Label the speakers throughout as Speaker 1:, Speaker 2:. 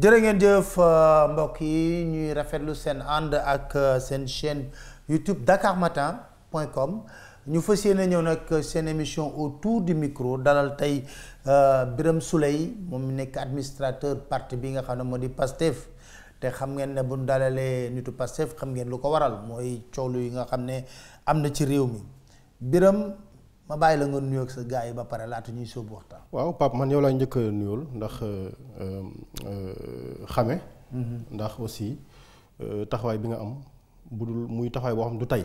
Speaker 1: jërë ngeen jëf mbokk yi ñuy rafetlu seen ànd ak seen chaîne YouTube dakarmatin.com ñu fas yéene ñëw nag seen émission autour du micro dalal tey Birame Souleye moom mi nekk administrateur parti bi nga xam ne moo di Pastef te xam ngeen ne bu ñu dalalee nitu Pastef xam ngeen lu ko waral mooy coow yi nga xam ne am na ci réew mi Birame ma bàyyi la nga nuyoog sa gars yi ba pare laata ñuy sóobu waxtaan.
Speaker 2: waaw Pape man yow laa njëkk a nuyool ndax xame ndax aussi taxawaay bi nga am bu dul muy taxawaay boo xam du tey.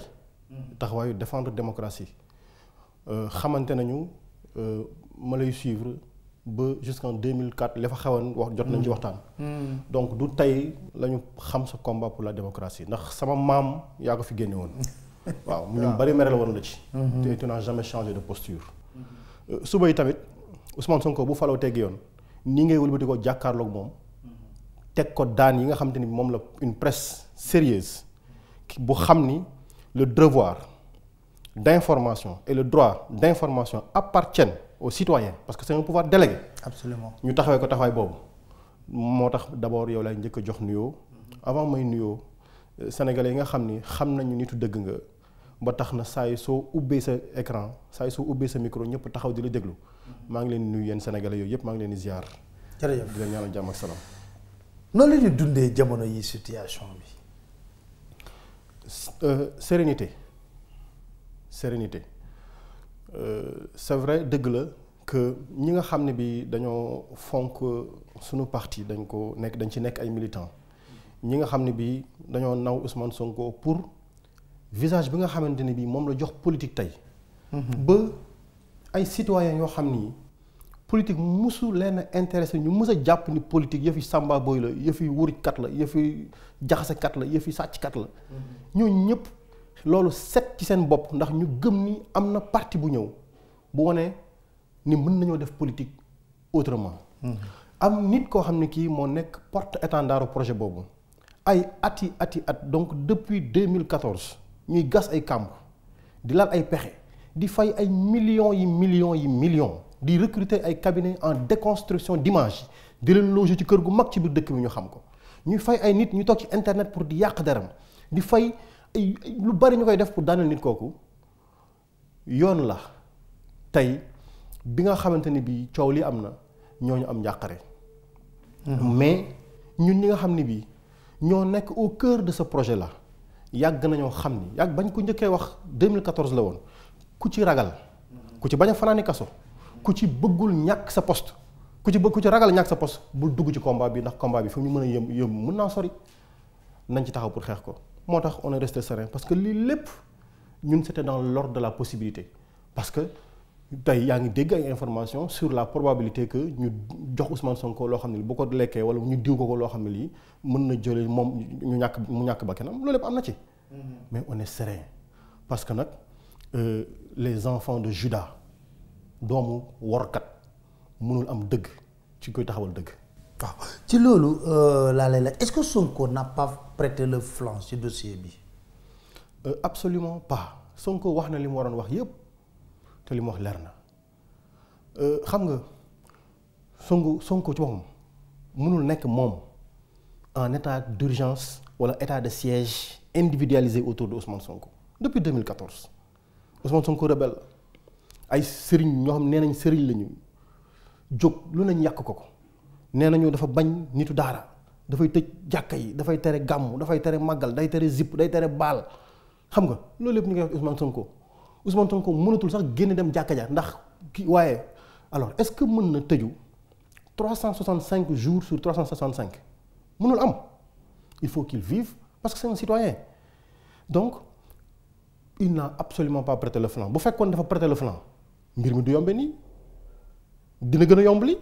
Speaker 2: taxawaayu défendre démocratie xamante nañu ma lay suivre ba jusqu'en 2004 li fa xewoon wax jot nañ ci waxtaan. donc du tey la ñu xam sa combat pour la démocratie ndax sama maam yaa ko fi génne woon. waaw ñu bari mere la woon la ci. te tu n'as jamais changé de posture. suba yi tamit Ousmane Sonko bu faloo teggi yoon nii ngay wëlbati ko jàkkaarloog moom teg ko daan yi nga xamante ni moom la une presse sérieuse bu xam ni le devoir d'information et le droit d'information appartiennent aux citoyens parce que c'est un pouvoir délégué.
Speaker 1: Absolument
Speaker 2: ñu taxawee ko taxawaay boobu moo tax d'abord yow lay njëkk a jox nuyoo avant may nuyoo sénégalais yi nga xam ni xam nañu nitu dëgg nga. ba tax na saa yi soo ubbee sa écran saa yi soo ubbee sa micro ñëpp taxaw di la déglu maa ngi leen di nuyu yéen sénégalais yooyu yëpp maa ngi leen di ziar.
Speaker 1: jërëjëf
Speaker 2: di leen ñaanal jàmm ak salaam.
Speaker 1: noonu la ñuy dundee jamono yi situation bi.
Speaker 2: Sérénité c'est vrai dëgg la que ñi nga xam ne bi dañoo fonk suñu parti dañ ci nekk ay militants ñi nga xam ne bi dañoo naw Ousmane Sonko pour. visage bi nga xamante ne bii moom la jox politique tey. ba ay citoyens yoo xam ni politique musu leen a intéressé ñu mus a jàpp ni politique yëfi samba boy la yëfi wurujkat la yëfi jaxasekat la yëfi sàcckat la. ñooñu ñëpp loolu set ci seen bopp ndax ñu gëm ni am na parti bu ñëw bu wane ni mën nañoo def politique autrement. am nit koo xam ne kii moo nekk porte-étendard projet boobu ay at donc depuis 2014. ñuy gas ay kàmb di laal ay pexe di fay ay millions di recruter ay cabinets en déconstruction d'image di leen loger ci kër gu mag ci biir dëkk bi ñu xam ko ñuy fay ay nit ñu toog ci internet pour di yàq deram di fay ay lu bari ñu koy def pour daaneel nit kooku yoon la tey bi nga xamante ni bii coow li am na ñooñu am njàqare. mais ñun ñi nga xam ne bii ñoo nekk au cœur de ce projet là. yàgg nañoo xam ni yàgg bañ ko njëkkee wax 2014 la woon ku ci ragal ku ci bañ a fanaani kaso ku ci bëggul ñàkk sa poste ku ci ragal ñàkk sa poste bul dugg ci combat bi ndax combat bi fi ñu mën a yëm mën naa sori nañ ci taxaw pour xeex ko moo tax on est resté serein parce que lii lépp ñun c'était dans l'ordre de la possibilité parce que tey yaa ngi dégg ay information sur la probabilité que ñu jox Ousmane Sonko loo xam ne bu ko lekkee wala ñu diw ko loo xam ne lii mën na jëlee moom mu ñàkk ba kenam loolu lépp am na ci. mais on est serein parce que nag les enfants de Juda doomu workat mënul am dëgg ci koy taxawal dëgg.
Speaker 1: waaw ci loolu laa lay laaj est-ce que Sonko n'a pas prêté le flanc ci dossier bi.
Speaker 2: Absolument pas Sonko wax na li mu waroon wax yépp te li mu wax leer na xam nga Sonko ci boppam mënul nekk moom en état d'urgence wala état de siège individualisé autour de Ousmane Sonko depuis 2014 Ousmane Sonko rebelle ay sëriñ ñoo xam nee nañ sëriñ lañu jóg lu nañ yàq ko nee nañu dafa bañ nitu daara dafay tëj jàkka yi dafay tere gàmmu dafay tere màggal day tere zip day tere baal xam nga loolu lépp ñu ngi wax Ousmane Sonko mënatul sax génn dem jàkka ja ndax kii waaye alors est-ce que mën na tëju 365 jours sur 365 mënul am il faut qu'il vive parce que c'est un citoyen donc il n'a absolument pas prêté le flanc bu fekkoon dafa prêté le flanc mbir mi du yombe nii dina gën a yomb li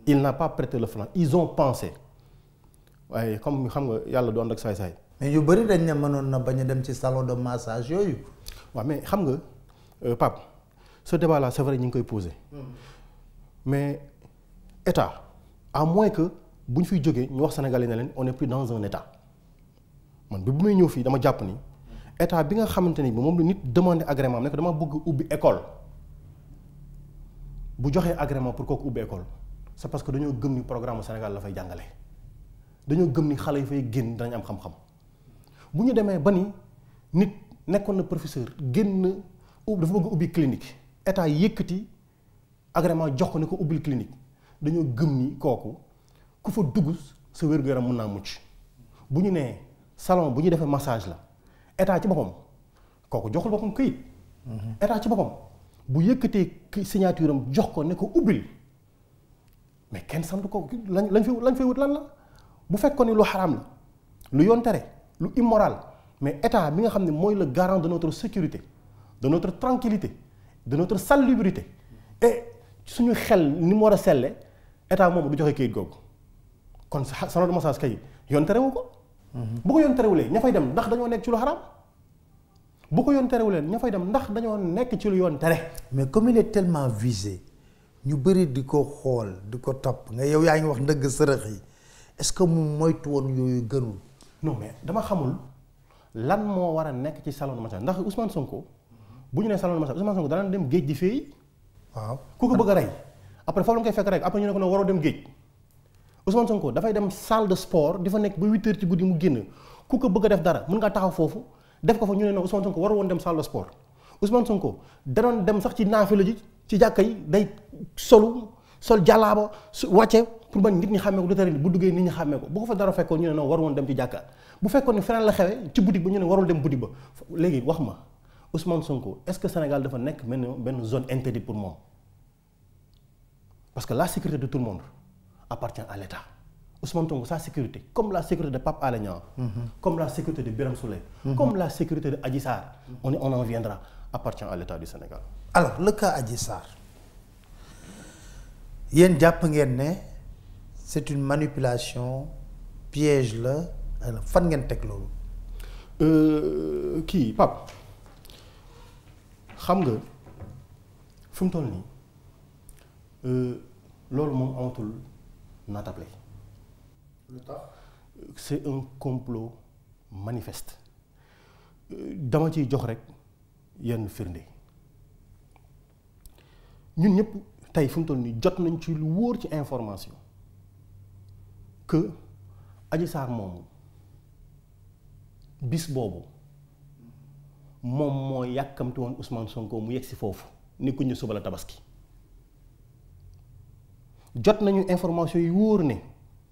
Speaker 2: il n'a pas prêté le flanc ils ont pensé waaye comme xam nga yàlla du ànd ak saay-saay.
Speaker 1: mais yu bëri dañ ne mënoon na bañ a dem ci salon de massage yooyu.
Speaker 2: waaw mais xam nga Pape ce débat là c'est vrai ñu ngi koy poser mais état à moins que bu ñu fiy jógee ñu wax Sénégalais ne leen on n'est plus dans un état man bi bu may ñëw fii dama jàpp ni état bi nga xamante ni bi moom la nit demandé agrément am ne ko dama bëgg ubbi école bu joxee agrément pour kooku ubbi école c'est parce que dañoo gëm ni programme Sénégal la fay jàngale dañoo gëm ni xale yi fay génn danañ am xam-xam bu ñu demee ba ni nit nekkoon na professeur génn dafa bëgg ubbi clinique état yëkkati agrément jox ko ne ko ubbil clinique dañoo gëm ni kooku ku fa dugg sa wér-gu-yaram mën naa mucc bu ñu nee salon bu ñu defee massage la état ci boppam kooku joxul boppam këyit. état ci boppam bu yëkkatee signature am jox ko ne ko ubbil mais kenn sant ko lañ fay wut lan la bu fekkoon ni lu xaraam la lu yoon tere lu immoral mais état bi nga xam ne mooy le garant de notre sécurité de notre tranquillité de notre salubrité et suñu xel ni mu war a selle état moom du joxe këyit googu kon salon de massage kay yoon terewu ko. bu ko yoon terewulee ña fay dem ndax dañoo nekk ci lu xaraam bu ko yoon terewulee ña fay dem ndax dañoo nekk ci lu yoon tere.
Speaker 1: mais comme il est tellement visé ñu bëri di ko xool di ko topp nga yow yaa ngi wax ndëgg sërëx yi est-ce que mu moytu woon yooyu gënul.
Speaker 2: non mais dama xamul lan moo war a nekk ci salon de massage ndax Ousmane Sonko bu ñu nee salon de massage Ousmane Sonko dana dem géej di féey.
Speaker 1: waaw
Speaker 2: ku ko bëgg a rey après foofu la nga koy fekk rek après ñu ne ko waroo dem géej. Ousmane Sonko dafay dem salle de sport di fa nekk ba 8h ci guddi mu génn ku ko bëgg a def dara mën ngaa taxaw foofu def ko fa ñu ne non Ousmane Sonko waru woon dem salle de sport Ousmane Sonko da doon dem sax ci naafila ji ci jàkka yi day sol jàllaaba su wàcce pour bañ nit ñi xàmmee ko du tere bu duggee nit ñi xàmmee ko bu ko fa dara fekkoon ñu ne non waru woon dem ci jàkka bu fekkoon ni feneen la xewe ci boutique ba ñu ne warul dem boutique ba léegi wax ma Ousmane Sonko est-ce que Sénégal dafa nekk benn zone interdite pour moom parce que la sécurité de tout le monde appartient à l'État. Ousmane Sonko, sa sécurité, comme la sécurité de Pape Alé Niang, comme la sécurité de Birame Souleye, comme la sécurité de Adji Sarr, on en viendra, appartient à l'État du Sénégal.
Speaker 1: Alors, le cas Adji Sarr, yéen jàpp ngeen ne c'est une manipulation piège la fan ngeen teg loolu.
Speaker 2: Kii Pape xam nga fi mu toll nii loolu moom amatul naatable. C'est un complot manifeste dama ciy jox rek yenn firnde ñun ñëpp tey fi mu toll nii jot nañ ci lu wóor ci information que Adji Sarr moomu bis boobu moom moo yàkkamti woon Ousmane Sonko mu yegg si foofu ni ku ñu suba la tabaski jot nañu information yu wóor ne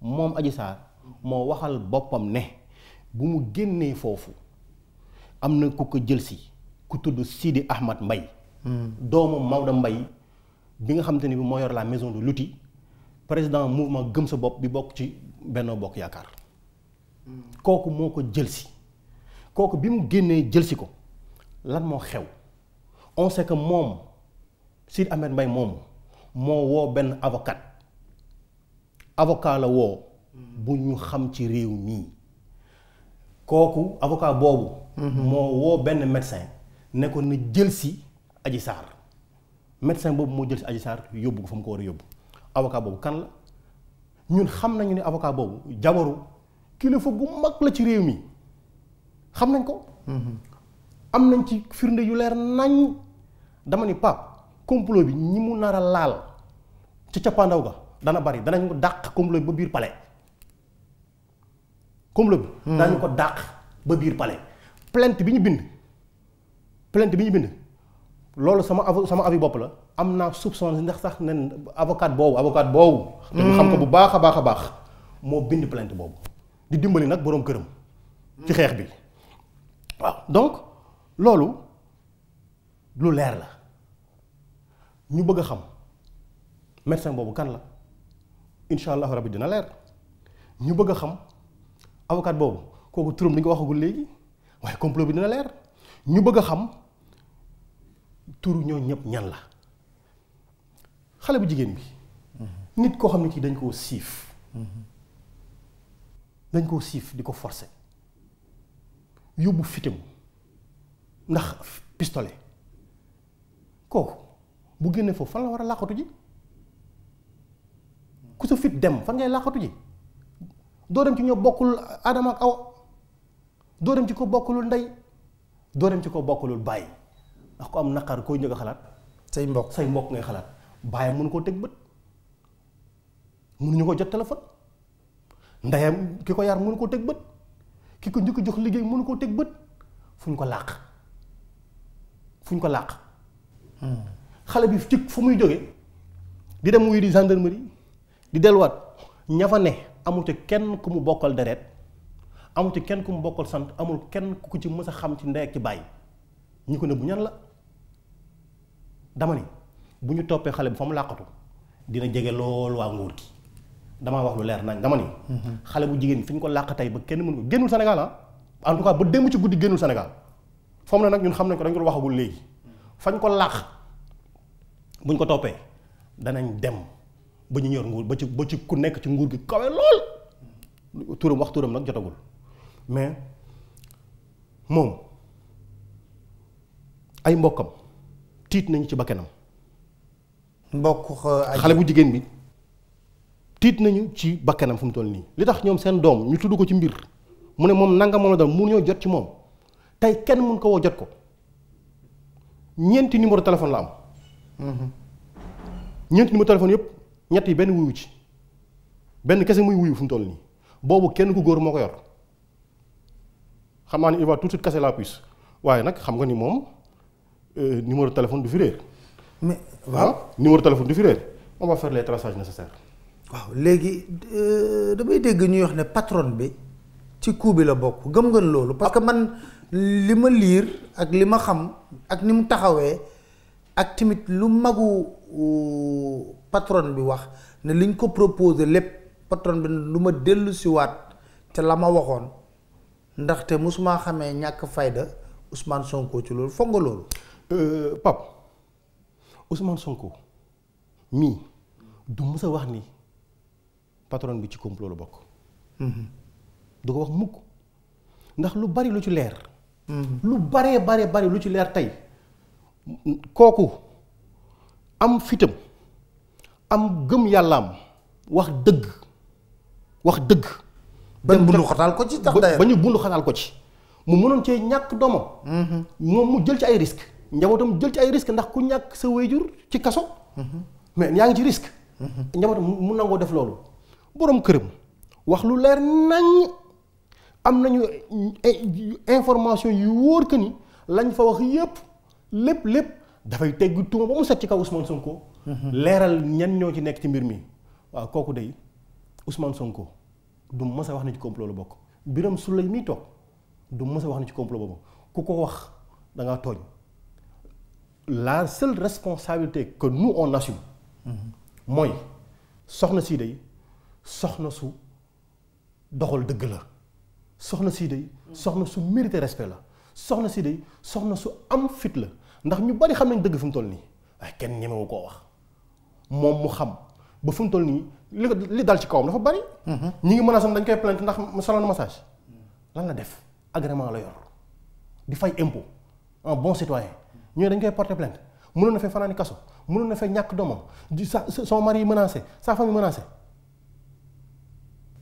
Speaker 2: moom Adji Sarr moo waxal boppam ne bu mu génnee foofu am na ku ko jël si ku tudd Sidi Ahmad Mbaye doomu Maodo Mbaye bi nga xamante ni bi moo yor la maison de l'outil président mouvement gëm sa bopp bi bokk ci Benno Bokk Yaakaar kooku moo ko jël si kooku bi mu génnee jël si ko lan moo xew on sait que moom Sidi Ahmed Mbaye moom moo woo benn avocat la woo bu ñu xam ci réew mii kooku avocat boobu moo woo benn médecin ne ko na jël si Adji Sarr médecin boobu moo jël si Adji Sarr yóbbu ko fa mu ko war a yóbbu avocat boobu kan la ñun xam nañu ne avocat boobu jabaru kilifa gu mag la ci réew mi xam nañ ko am nañ ci firnde yu leer nañ dama ni Pape complot bi ñi mu nar a laal ci cappaandaw ga dana bari danañ ko dàq complot bi ba biir palais complot bi danañ ko dàq ba biir palais plainte bi ñu bind loolu sama avis bopp la am naa soupçon ndax sax ne avocat boobu te ñu xam ko bu baax a baax moo bind plainte boobu di dimbali nag boroom këram ci xeex bi waaw donc loolu lu leer la ñu bëgg a xam médecin boobu kan la incha allahu rabbi dina leer ñu bëgg a xam avocat boobu kooku turam di nga waxagul léegi waaye complot bi dina leer ñu bëgg a xam turu ñoo ñëpp ñan la xale bu jigéen bi nit koo xam ne kii dañ koo siif di ko forcer yóbbu fitam ndax pistolet kooku bu génnee foofu fan la war a làqatu ji ku sa fit dem fan ngay làqatu ji doo dem ci ñoo bokkul Adama ak Awa doo dem ci ko bokkulul ndey doo dem ci ko bokkulul bàyyi ndax ko am naqar koo njëkk a xalaat say mbokk ngay xalaat bàyyi mënu koo teg bët mënuñu ko jot téléphone ndeyam ki ko yar mënu koo teg bët ki ko njëkk jox liggéey mënu koo teg bët fu ñu ko làq xale bi ci fu muy jóge di dem wuyu di gendarmerie di delluwaat ña fa ne amul ci kenn ku mu bokkal deret amul ci kenn ku mu bokkal sant amul kenn ku ci mës a xam ci ndey ak ci bàyyi ñi ko ne bu ñan la dama ni bu ñu toppee xale bi fa mu làqatu dina jege loolu waa nguur gi damaa wax lu leer nañ dama ni xale bu jigéen fi ñu ko làq tey ba kenn mënu ko génnul Sénégal en tout cas ba démb ci guddi génnul Sénégal foofu na nag ñun xam nañ ko dañ ko waxagul léegi fañ ko làq buñ ko toppee danañ dem ba ñu ñor nguur ba ci ku nekk ci nguur gi kawe lool turam nag jotagul mais moom ay mbokkam tiit nañu ci bakkanam xale bu jigéen bi tiit nañu ci bakkanam fu mu toll nii li tax ñoom seen doom ñu tudd ko ci mbir mu ne moom nanga moom la dal mu ñoo jot ci moom tey kenn mun ko woo jot ko ñeenti numéro téléphone la am ñeenti numéro téléphone yëpp ñett yi benn wuyu ci benn kese muy wuyu fu mu toll nii boobu kenn ku góor moo ko yor xam naa ni il va tout de suite casser la puce waaye nag xam nga ni moom numéro téléphone du fi réer.
Speaker 1: mais waaw
Speaker 2: numéro téléphone du fi réer on va faire les traçages nécessaires.
Speaker 1: waaw léegi damay dégg ñuy wax ne patron bi ci coup bi la bokk gëm nga loolu parce que man li ma liir ak li ma xam ak ni mu taxawee ak tamit lu magu patron bi wax ne liñ ko proposé lépp patron bi lu ma dellu si waat te la ma waxoon ndaxte musuma xamee ñàkk fayda Ousmane Sonko ci loolu foog nga loolu.
Speaker 2: Pape Ousmane Sonko mii du mës a wax ni patron bi ci complot la bokk. du ko wax mukk ndax lu bari lu ci leer. lu bari lu ci leer tey kooku am fitam am gëm yàllaam wax dëgg.
Speaker 1: ba ñu bundu xataal ko ci tax
Speaker 2: ba ñu bundu xataal ko ci mu mënoon cee ñàkk doomam. moom mu jël ci ay risques njabootam jël ci ay risques ndax ku ñàkk sa wéyjur ci kaso. mais yaa ngi ci risque. njabootam mu nangoo def loolu. boroom këram wax lu leer nañ am nañu information yu wóor que ni lañ fa wax lépp dafay tegg tuuma ba mu set ci kaw Ousmane Sonko. leeral ñan ñoo ci nekk ci mbir mi waaw kooku day Ousmane Sonko du mës a wax ni ci complot la bokk Birame Souleye mi toog du mës a wax ni ci complot boobu ku ko wax da ngaa tooñ la seule responsabilité que nous on assume mooy soxna sii day soxna su doxal dëgg la soxna sii day soxna su mérité respect la soxna sii day soxna su am fit la ndax ñu bari xam nañ dëgg fi mu toll nii waaye kenn ñemewu koo wax moom mu xam ba fi mu toll nii li dal ci kawam dafa bari. ñi ngi menacé dañ koy plainte ndax salon de massage lan la def agrément la yor di fay impôt un bon citoyen ñooy dañ koy porter plainte mënoon na fee fanaani kaso mënoon na fee ñàkk doomam di son mari menacé sa famille menacé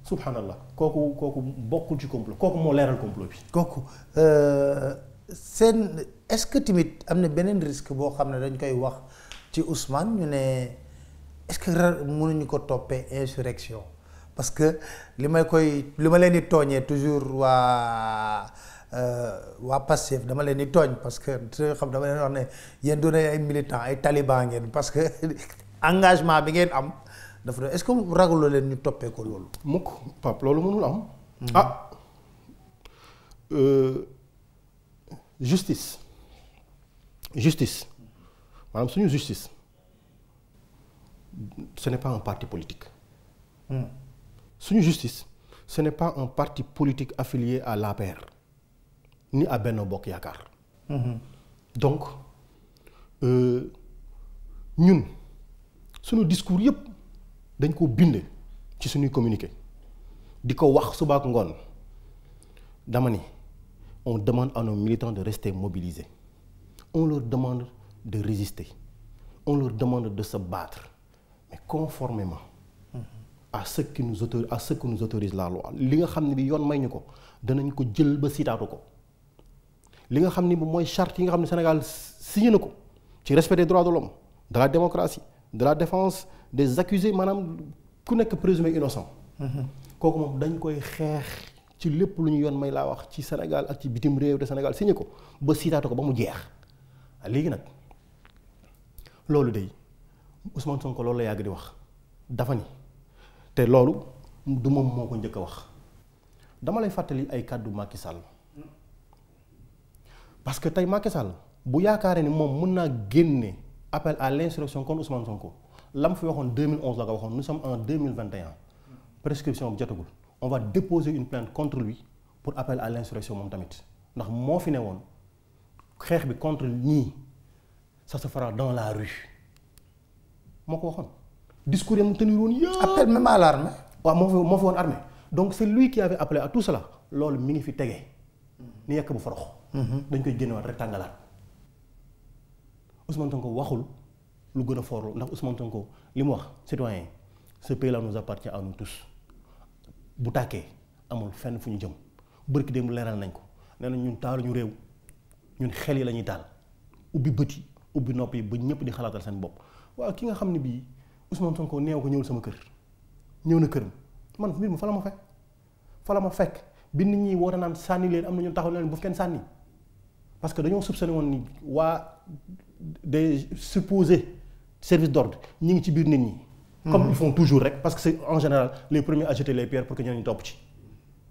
Speaker 2: subhanallah kooku bokkul ci complot kooku moo leeral complot bi.
Speaker 1: kooku seen est-ce que tamit am na beneen risque boo xam ne dañ koy wax ci Ousmane ñu ne est-ce que mënuñu ko toppee insurrection parce que li ma leen di tooñee toujours waa Pastef dama leen di tooñ parce que xam dama leen wax ne yéen doon ay militants ay talibans ngeen parce que engagement bi ngeen am dafa doon est-ce que ragaloo leen ñu toppee ko loolu.
Speaker 2: mukk Pape loolu mënul am. justice maanaam suñu justice ce n'est pas un parti politique. suñu justice ce n'est pas un parti politique affilié à l'APR ni à Benno Bokk Yaakaar. donc ñun suñu discours yëpp dañ ko bind ci suñuy communiqué di ko wax suba ak ngoon dama ni on demande à nos militants de rester mobilisés on leur demande de résister on leur demande de se battre mais conformément à ce que nous autorise la loi li nga xam ne bi yoon may ñu ko danañ ko jël ba sitaatu ko li nga xam ne bi mooy charte yi nga xam ne Sénégal signé na ko ci respect des droits de l'homme de la démocratie de la défense des accusés maanaam ku nekk présumé innocent kooku moom dañ koy xeex ci lépp lu ñu yoon may laa wax ci Sénégal ak ci bitim réew de Sénégal signé ko ba siitaate ko ba mu jeex léegi nag loolu de Ousmane Sonko loolu la yàgg di wax dafa ni te loolu du moom moo ko njëkk a wax dama lay fàttali ay kàddu Macky Sall parce que tey Macky Sall bu yaakaaree ni moom mën naa génne appel à l'insurrection contre Ousmane Sonko lam fi waxoon 2011 la ko waxoon nous sommes en 2021 prescription bi jotagul on va déposer une plainte contre lui pour appel à l'insurrection moom tamit ndax moo fi ne woon xeex bi contre ñii ça se fera dans la rue moo ko waxoon discours yam tenir woon yëpp
Speaker 1: appel même à l'armée.
Speaker 2: waaw moo fi woon armée donc c'est lui qui avait appelé à tout cela loolu mi ngi fi tegee ni yekk bu forox dañ koy génnewaat rek tàngalaat Ousmane Sonko waxul lu gën a fort ndax Ousmane Sonko li mu wax citoyen ce pays là nous appartient à nous tous bu tàkkee amul fenn fu ñu jëm bërki démb leeral nañ ko nee na ñun taaluñu réew ñun xel yi la ñuy taal ubbi bët yi ubbi nopp yi ba ñëpp di xalaatal seen bopp waaw ki nga xam ne bii Ousmane Sonko neew ko ñëwul sama kër ñëw na këram man mbir mi fa la ma fekk bi nit ñi woote naan sànni leen am na ñu taxaw leen bu fi kenn sànni parce que dañoo soupçonné woon ni waa des supposés services d'ordre ñi ngi ci biir nit ñi. comme ils font toujours rek parce que c'est en général les premiers à jeter les pierres pour que ñeneen ñi topp ci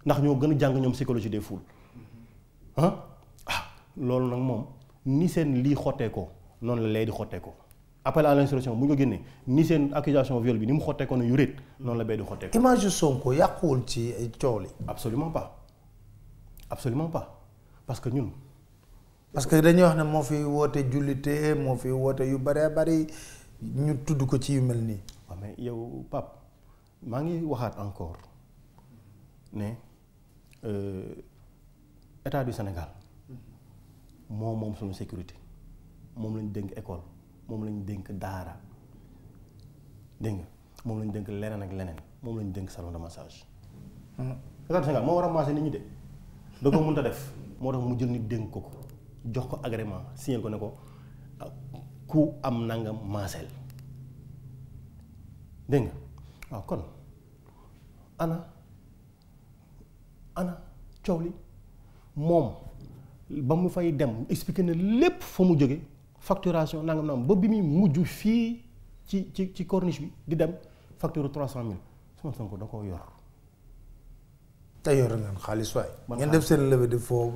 Speaker 2: ndax ñoo gën a jàng ñoom psychologie des foules loolu nag moom ni seen lii xottee ko noonu la lay di xottee ko appel à l'insurrection bu ñu ko génnee ni seen accusation viol bi ni mu xottee ko ne yu réet noonu la bay di xottee ko.
Speaker 1: image Sonko yàquwul ci coow li.
Speaker 2: absolument pas parce que ñun.
Speaker 1: parce que dañuy wax ne moo fi woote jullite moo fi woote yu bëree bëri ñu tudd ko ci yu mel nii.
Speaker 2: waaw mais yow Pape maa ngi waxaat encore ne état du Sénégal moom suñu sécurité moom lañu dénk école moom lañu dénk daara dégg nga moom lañu dénk leneen ak leneen moom lañu dénk salon de massage. état du Sénégal moo war a masser nit ñi de da ko mënta def moo tax mu jël nit dénk ko jox ko agrément signé ko ne ko ku am nangam maaseel dégg nga waaw kon ana coow li moom ba mu fay dem expliqué na lépp fa mu jóge facturation nangam ba bi muy mujj fii ci corniche bi di dem facture 300 000 Ousmane Sonko da koo yor.
Speaker 1: te yor ngeen xaalis waay. ngeen def seen levée de fonds.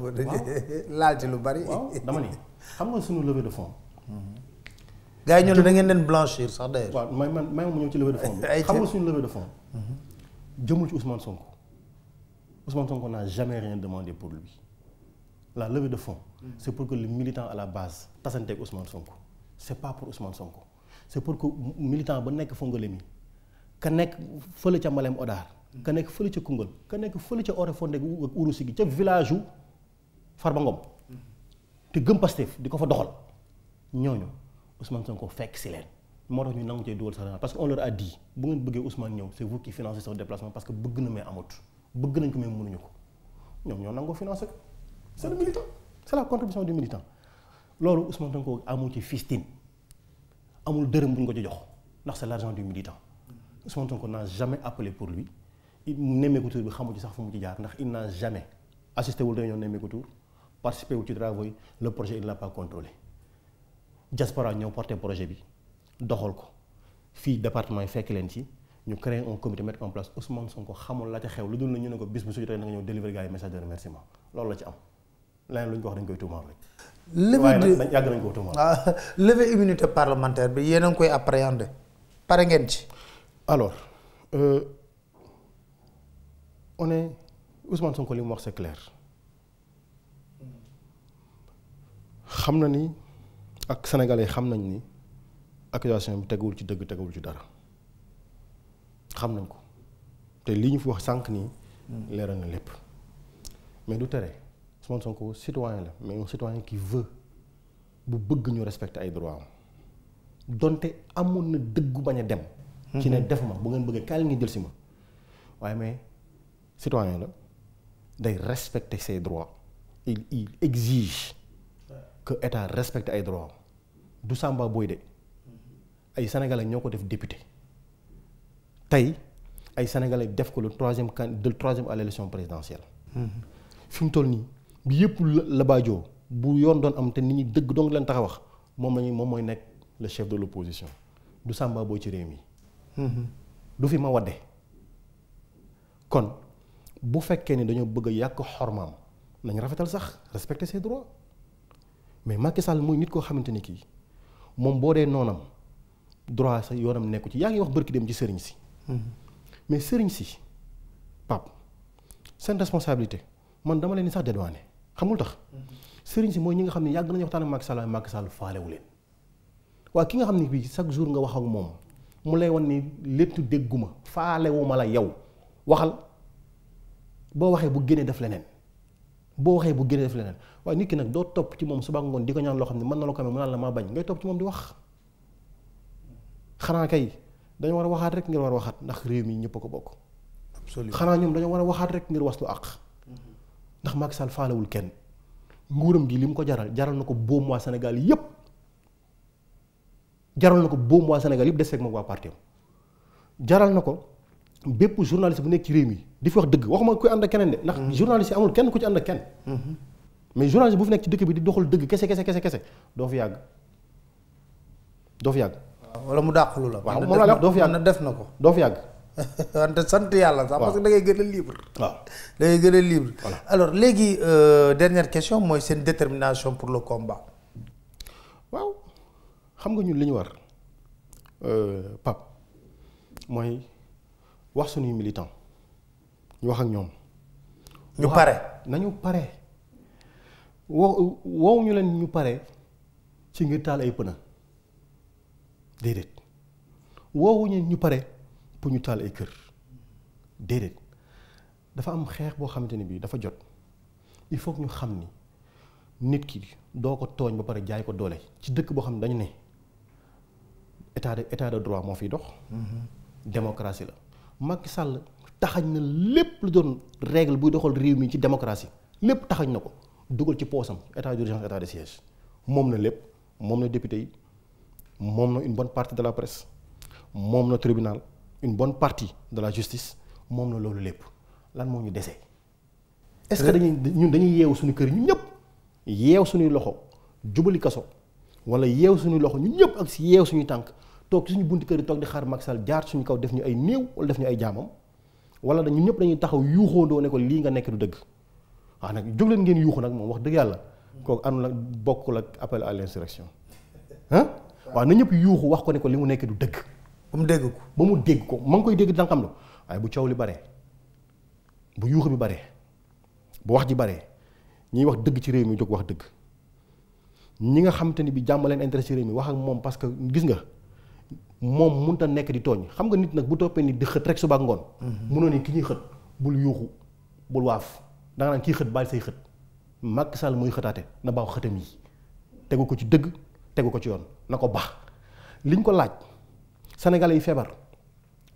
Speaker 1: laal ci lu bari.
Speaker 2: waaw dama ni xam nga suñu levée de fonds.
Speaker 1: gars yi ñoo ne da ngeen leen blanchir sax d'ailleurs.
Speaker 2: waaw may mu ñëw ci levée de fonds bi. xam nga suñu levée de fonds. jëmul ci Ousmane Sonko. Ousmane Sonko n'a jamais rien demandé pour lui. La levée de fonds, c'est pour que le militant à la base tasante ak Ousmane Sonko. C'est pas pour Ousmane Sonko. C'est pour que militant ba nekk Fongolemi ka nekk fële ca Malem Odar. ka nekk fële ca Koungheul ka nekk fële ca Oréfondé ak Ourossogui ca village u Farba Ngom te gëm Pastef di ko fa doxal ñooñu Ousmane Sonko fekk si leen moo tax ñu nangu cee dugal sax parce que on leur a dit bu ngeen bëggee Ousmane ñëw c'est vous qui financez son déplacement parce que bëgg na mais amut bëgg nañ ko mais mënuñu ko ñoom ñoo nangoo financé ko c'est le militant c'est la contribution du militant loolu Ousmane Sonko amul ci fistine amul dërëm bu ñu ko ci jox ndax c'est l'argent du militant Ousmane Sonko n'a jamais appelé pour lui nemmeeku tour bi xamu ci sax fu mu ci jaar ndax il n'a jamais assisté wul réunion nemmeeku tour participé wul ci travaux yi le projet il n'a pas contrôlé diaspora ñëw porté projet bi doxal ko fii département yi fekk leen ci ñu créé un comité mettre en place Ousmane Sonko xamul la ca xew lu dul na ñu ne ko bis bu su jotee na nga ñëw délivrer gars yi message de remerciement loolu la ci am leneen lu ñu ko wax dañ koy tuumaal rek. waaye nag yàgg nañ koo tuumaal.
Speaker 1: levée immunité parlementaire bi yéen a ngi koy appréhender pare ngeen ci.
Speaker 2: alors on est Ousmane Sonko li mu wax c'est clair xam na ni ak sénégalais xam nañ ni accusation bi teguwul ci dëgg teguwul ci dara xam nañ ko te li ñu fi wax sànq nii leeral na lépp mais du tere Ousmane Sonko citoyen la mais un citoyen qui veut bu bëgg ñu respecter ay droits am donte amoon na dëggu bañ a dem ci ne def ma bu ngeen bëggee kaay ngi jël si ma waaye mais citoyen la day respecter ses droits il exige que état respecte ay droits du Samba Boy de ay sénégalais ñoo ko def député tey ay sénégalais def ko le troisième à l'élection présidentielle. fi mu toll nii bi yëpp la baajoo bu yoon doon am te nit ñi dëgg dong leen tax a wax moom mooy nekk le chef de l'opposition du Samba Boy ci réew mi. du fi ma wadde kon bu fekkee ni dañoo bëgg a yàq xormaam nañ rafetal sax respecter ses droits mais Macky Sall mooy nit koo xamante ni kii moom boo dee noonam droit sa yoonam nekku ci yaa ngi wax bërki dem ci sëriñ si. mais sëriñ si Pape seen responsabilité man dama leen ni sax dédouané xamul tax sëriñ si mooy ñi nga xam ne yàgg nañu waxtaan ak Macky Sall Macky Sall faalewu leen waaye ki nga xam ne bii chaque jour nga wax ak moom mu lay wan ni léttu dégguma faalewuma la yow waxal boo waxee bu génnee def leneen waaye nit ki nag doo topp ci moom suba ngoon di ko ñaan loo xam ne mën na la ko amee mu naan la maa bañ ngay topp ci moom di wax xanaa kay dañoo war a waxaat rek ngir war a waxaat ndax réew mi ñëpp a ko bokk. absolument xanaa ñoom dañoo war a waxaat rek ngir waslu àq ndax Macky Sall faalewul kenn nguuram gi li mu ko jaral na ko boom waa Sénégal yépp jaral na ko boom waa Sénégal yépp des fekk moom waa parti am jaral na ko bépp journaliste bu nekk ci réew mi di fi wax dëgg waxuma koy ànd ak keneen de ndax journaliste yi amul kenn ku ci ànd ak kenn mais journaliste bu fi nekk ci dëkk bi di doxal dëgg kese doo fi yàgg
Speaker 1: wala mu dàqalu la.
Speaker 2: waaw moom laa doo fi yàgg
Speaker 1: def na ko.
Speaker 2: doo fi yàgg.
Speaker 1: wante sant yàlla sax. parce que da ngay gën a libre.
Speaker 2: waaw
Speaker 1: da ngay gën a libre.
Speaker 2: voilà
Speaker 1: alors léegi dernière question mooy seen détermination pour le combat.
Speaker 2: waaw xam nga ñun li ñu war Pape mooy wax suñuy militant ñu wax ak ñoom.
Speaker 1: ñu pare
Speaker 2: nañu pare woowu ñu leen ñu pare ci ngir taal ay pëna déedéet woowuñu ñu pare pour ñu taal ay kër déedéet dafa am xeex boo xamante ni bii dafa jot il faut que ñu xam ni nit ki doo ko tooñ ba pare jaay ko doole ci dëkk boo xam ne dañu ne état de droit moo fiy dox. démocratie la Macky Sall taxañ na lépp lu doon règle buy doxal réew mi ci démocratie lépp taxañ na ko dugal ci poosam état d'urgence état de siège moom na lépp moom na député yi. moom na une bonne partie de la presse moom na tribunal une bonne partie de la justice moom na loolu lépp lan moo ñu dese. est-ce que dañuy yeewu suñu kër ñun ñëpp yeew suñuy loxo jubali kaso wala yeew suñuy loxo ñun ñëpp ak si yeew suñuy tànk toog suñu bunti kër yi toog di xaar Macky Sall jaar suñu kaw def ñu ay néew wala def ñu ay jaamam wala ñun ñëpp dañuy taxaw yuuxoondoo ne ko lii nga nekk du dëgg waaw nag jóg leen ngeen yuuxu nag moom wax dëgg yàlla kooku àndul ak bokkul ak appel à l'insurrection waaw na ñëpp yuuxu wax ko ne ko li mu nekk du dëgg.
Speaker 1: ba mu dégg ko
Speaker 2: ma ngi koy dégg danga xam la waaye bu coow li baree bu yuuxu bi baree bu wax ji baree ñiy wax dëgg ci réew mi jóg wax dëgg ñi nga xamante ni bi jàmm leen intérêt ci réew mi wax ak moom parce que gis nga moom mënut a nekk di tooñ xam nga nit nag bu toppee nit di xët rek suba ak ngoon. mënoo ni ki ñuy xët bul yuuxu bul waaf danga naan kii xët baal say xët Macky Sall muy xëtaate na baax xëtam yi tegu ko ci dëgg. tegu ko ci yoon na ko baax liñ ko laaj sénégalais yi feebar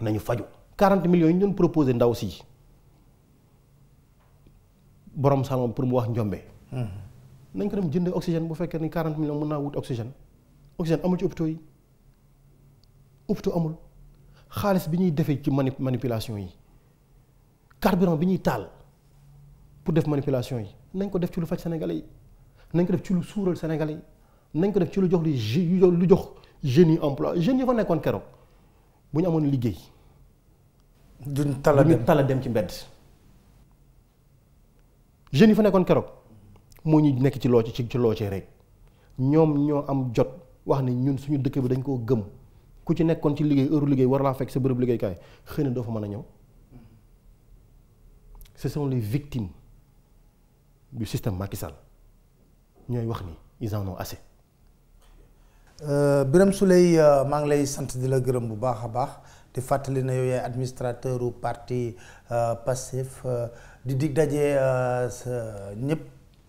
Speaker 2: nañu faju 40 millions yi ñu doon proposé ndaw si borom salon pour mu wax njombe nañ ko dem jënd oxygène bu fekkee ni 40 millions mën naa wut oxygène amul ci hôpitaux yi hôpitaux amul xaalis bi ñuy defee ci manipulation yi carburant bi ñuy taal pour def manipulation yi nañ ko def ci lu faj sénégalais yi nañ ko def ci lu suural sénégalais yi nañ ko def ci lu jox lu jox jeunes yi emploi jeunes yi fa nekkoon keroog bu ñu amoon liggéey.
Speaker 1: duñ tala
Speaker 2: dem ci mbedd. jeunes yi fa nekkoon keroog moo ñu nekk ci looce rek ñoom ñoo am jot wax ne ñun suñu dëkk bi dañ koo gëm ku ci nekkoon ci liggéey heure liggéey war laa fekk sa bërëb liggéeykaay xëy na doo fa mën a ñëw. ce sont les victimes du système Macky Sall ñooy wax ni ils en ont assez.
Speaker 1: Birame Souleye maa ngi lay sant di la gërëm bu baax a baax di fàttali na yow yaay administrateur u parti Pastef di dig daje sa ñëpp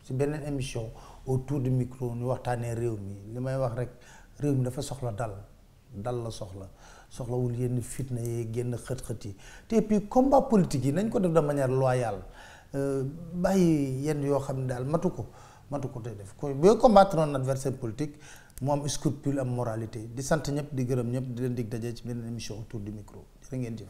Speaker 1: ci beneen émission autour du micro ñu waxtaanee réew mi li may wax rek réew mi dafa soxla dal la soxlawul yenn fitna yi génn xët-xët yi te puis combat politique yi nañ ko def de manière loyale bàyyi yenn yoo xam ne daal matu ko tey def ko booy combattre un adversaire politique mu am scrupule am moralité di sant ñëpp di gërëm ñëpp di leen dig daje ci beneen émission autour du micro jërë ngeen jëf.